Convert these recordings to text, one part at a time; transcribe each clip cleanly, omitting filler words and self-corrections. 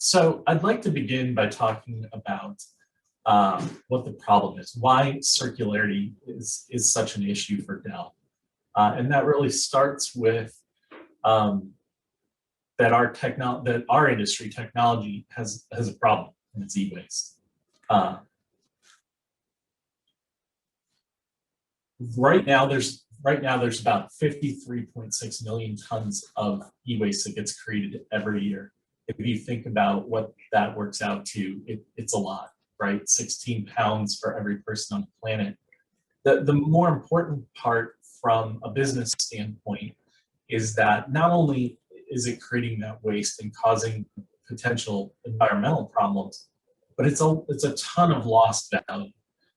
So I'd like to begin by talking about what the problem is, why circularity is such an issue for Dell. And that really starts with um, that our industry technology has a problem, and it's e-waste. Uh, right now there's about 53.6 million tons of e-waste that gets created every year. If you think about what that works out to, it's a lot, right? 16 pounds for every person on the planet. The more important part from a business standpoint is that not only is it creating that waste and causing potential environmental problems, but it's a ton of lost value.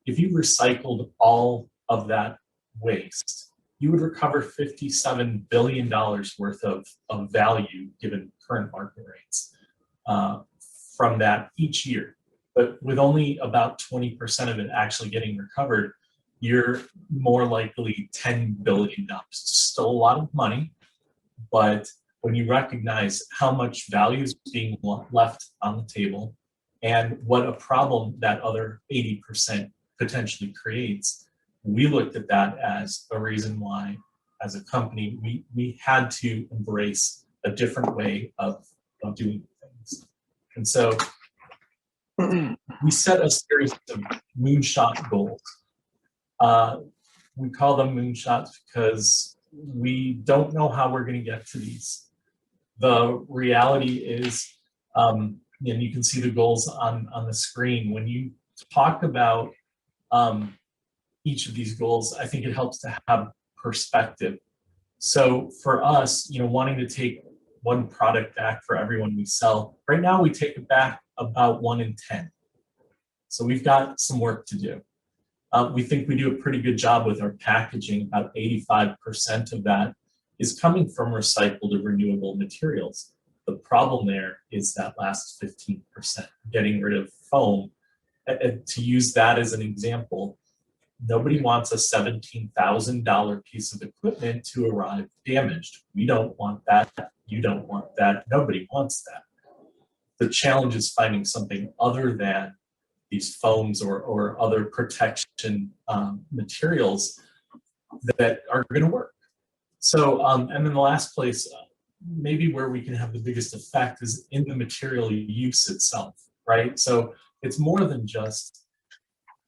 If you recycled all of that waste, you would recover $57 billion worth of value given current market rates from that each year. But with only about 20% of it actually getting recovered, you're more likely $10 billion. Still a lot of money, but when you recognize how much value is being left on the table and what a problem that other 80% potentially creates, we looked at that as a reason why, as a company, we had to embrace a different way of doing things. And so we set a series of moonshot goals. We call them moonshots because we don't know how we're going to get to these. The reality is, and you can see the goals on the screen. When you talk about each of these goals, I think it helps to have perspective. So for us, wanting to take one product back for everyone we sell, right now we take it back about 1 in 10. So we've got some work to do. We think we do a pretty good job with our packaging. About 85% of that is coming from recycled or renewable materials. The problem there is that last 15%, getting rid of foam. To use that as an example, nobody wants a $17,000 piece of equipment to arrive damaged. We don't want that. You don't want that. Nobody wants that. The challenge is finding something other than these foams or other protection materials that are going to work. So, and then the last place, maybe where we can have the biggest effect is in the material use itself, right? So it's more than just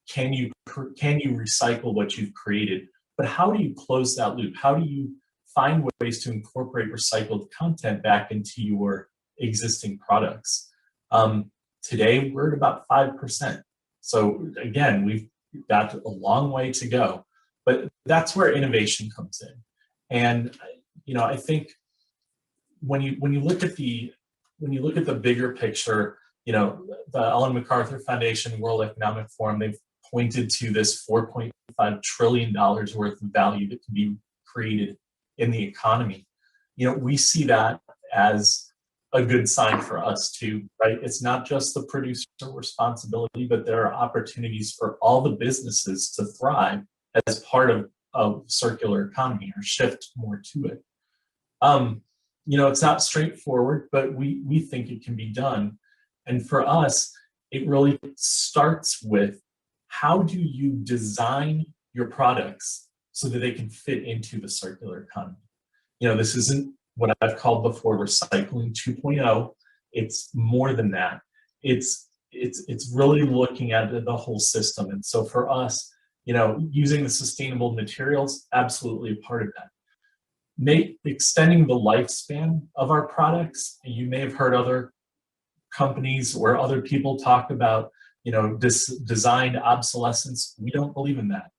can you recycle what you've created, but how do you close that loop? How do you find ways to incorporate recycled content back into your existing products? Today, we're at about 5%. So again, we've got a long way to go, but that's where innovation comes in. And I think when you look at the bigger picture, the Ellen MacArthur Foundation, World Economic Forum, they've pointed to this $4.5 trillion worth of value that can be created in the economy. We see that as a good sign for us too, right? It's not just the producer responsibility, but there are opportunities for all the businesses to thrive as part of circular economy or shift more to it. It's not straightforward, but we think it can be done. And for us, it really starts with how do you design your products so that they can fit into the circular economy? This isn't what I've called before recycling 2.0. It's more than that. It's really looking at the whole system. And so for us, using the sustainable materials, absolutely a part of that. Extending the lifespan of our products. You may have heard other companies or other people talk about, designed obsolescence. We don't believe in that.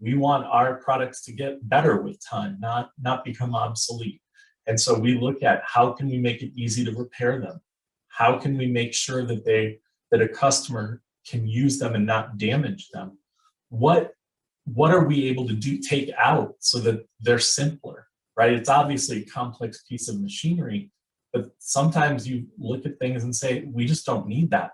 We want our products to get better with time, not become obsolete. And so we look at how can we make it easy to repair them? How can we make sure that a customer can use them and not damage them? What are we able to take out so that they're simpler, right? It's obviously a complex piece of machinery, but sometimes you look at things and say, we just don't need that.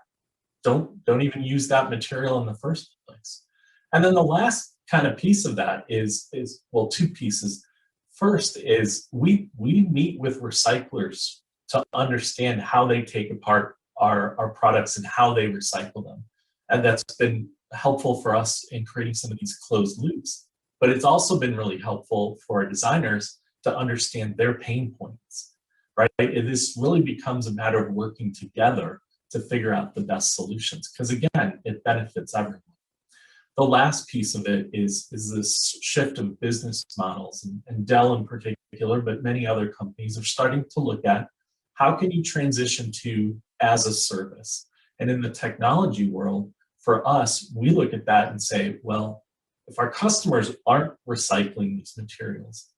Don't even use that material in the first place. And then the last kind of piece of that is well, two pieces. First is we meet with recyclers to understand how they take apart our products and how they recycle them. And that's been helpful for us in creating some of these closed loops. But it's also been really helpful for our designers to understand their pain points, right? This really becomes a matter of working together to figure out the best solutions, because again, it benefits everyone. The last piece of it is this shift of business models, and Dell in particular, but many other companies are starting to look at how can you transition to as a service. And in the technology world, for us, we look at that and say, well, if our customers aren't recycling these materials,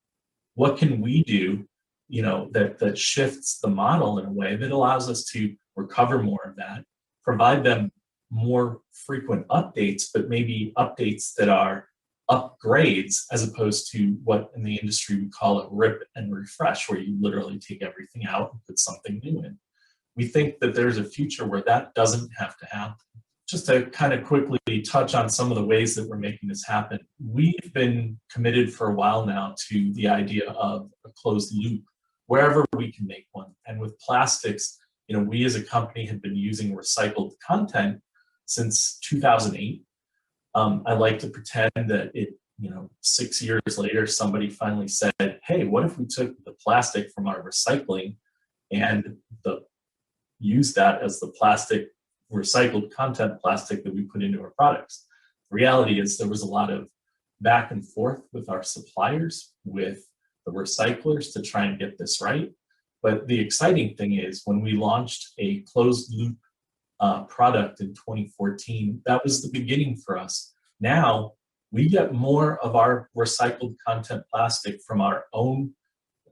what can we do, that shifts the model in a way that allows us to recover more of that, provide them more frequent updates, but maybe updates that are upgrades as opposed to what in the industry we call a rip and refresh, where you literally take everything out and put something new in. We think that there's a future where that doesn't have to happen. Just to kind of quickly touch on some of the ways that we're making this happen, we've been committed for a while now to the idea of a closed loop wherever we can make one. And with plastics, we as a company have been using recycled content since 2008. I like to pretend that 6 years later, somebody finally said, hey, what if we took the plastic from our recycling and used that as the plastic, recycled content plastic that we put into our products? The reality is there was a lot of back and forth with our suppliers, with the recyclers to try and get this right. But the exciting thing is when we launched a closed loop product in 2014, that was the beginning for us. Now we get more of our recycled content plastic from our own,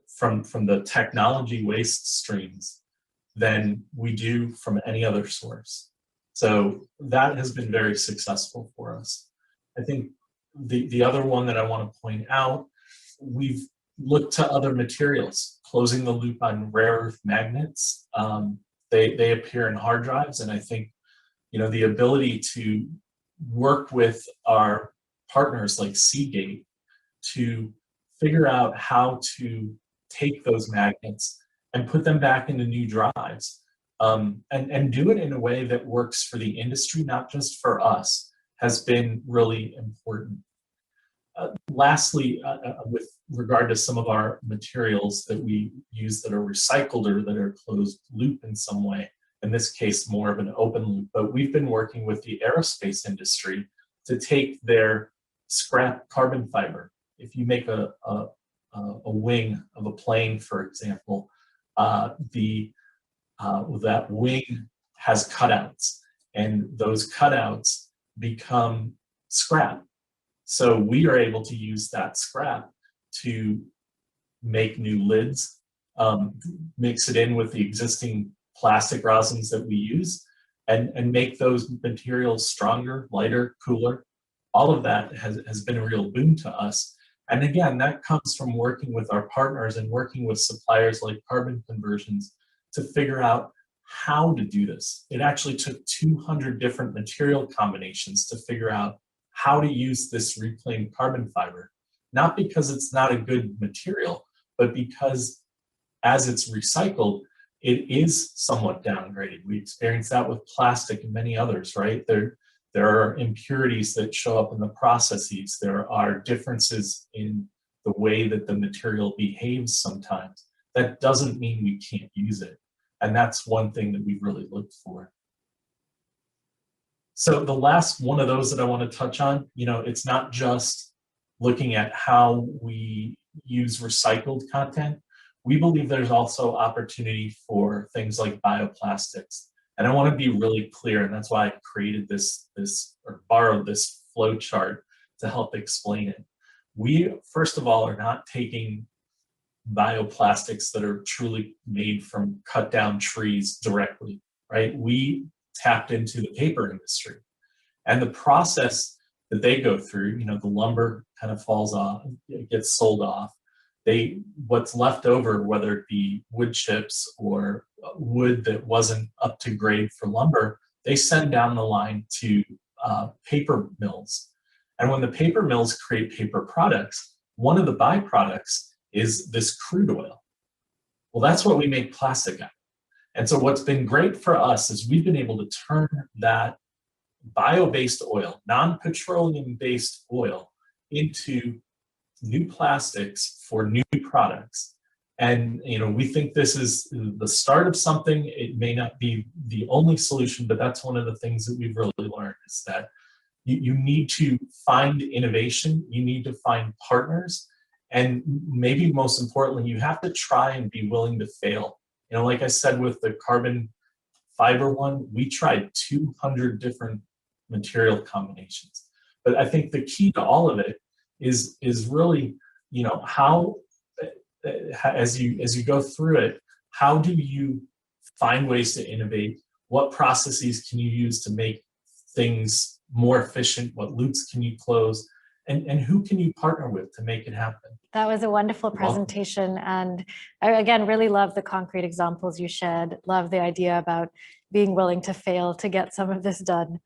from the technology waste streams than we do from any other source. So that has been very successful for us. I think the other one that I want to point out, we've looked to other materials, closing the loop on rare earth magnets. They appear in hard drives, and I think the ability to work with our partners like Seagate to figure out how to take those magnets and put them back into new drives, and do it in a way that works for the industry, not just for us, has been really important. Lastly, with regard to some of our materials that we use that are recycled or that are closed loop in some way, in this case more of an open loop, but we've been working with the aerospace industry to take their scrap carbon fiber. If you make a wing of a plane, for example, that wing has cutouts, and those cutouts become scrap. So we are able to use that scrap to make new lids, mix it in with the existing plastic resins that we use, and make those materials stronger, lighter, cooler. All of that has been a real boon to us. And again, that comes from working with our partners and working with suppliers like Carbon Conversions to figure out how to do this. It actually took 200 different material combinations to figure out how to use this reclaimed carbon fiber, not because it's not a good material, but because as it's recycled, it is somewhat downgraded. We experience that with plastic and many others, right? There are impurities that show up in the processes. There are differences in the way that the material behaves sometimes. That doesn't mean we can't use it. And that's one thing that we've really looked for. So the last one of those that I want to touch on, it's not just looking at how we use recycled content. We believe there's also opportunity for things like bioplastics. And I want to be really clear, and that's why I created this or borrowed this flow chart to help explain it. We, first of all, are not taking bioplastics that are truly made from cut down trees directly, right? We tapped into the paper industry, and the process that they go through, the lumber kind of falls off, it gets sold off. What's left over, whether it be wood chips or wood that wasn't up to grade for lumber, they send down the line to paper mills. And when the paper mills create paper products, one of the byproducts is this crude oil. Well, that's what we make plastic out of. And so what's been great for us is we've been able to turn that bio-based oil, non-petroleum based oil, into new plastics for new products. And we think this is the start of something. It may not be the only solution, but that's one of the things that we've really learned, is that you need to find innovation, you need to find partners, and maybe most importantly, you have to try and be willing to fail. Like I said, with the carbon fiber one, we tried 200 different material combinations. But I think the key to all of it is really, how, as you go through it, how do you find ways to innovate? What processes can you use to make things more efficient? What loops can you close? And who can you partner with to make it happen? That was a wonderful presentation. And I, again, really love the concrete examples you shared. Love the idea about being willing to fail to get some of this done.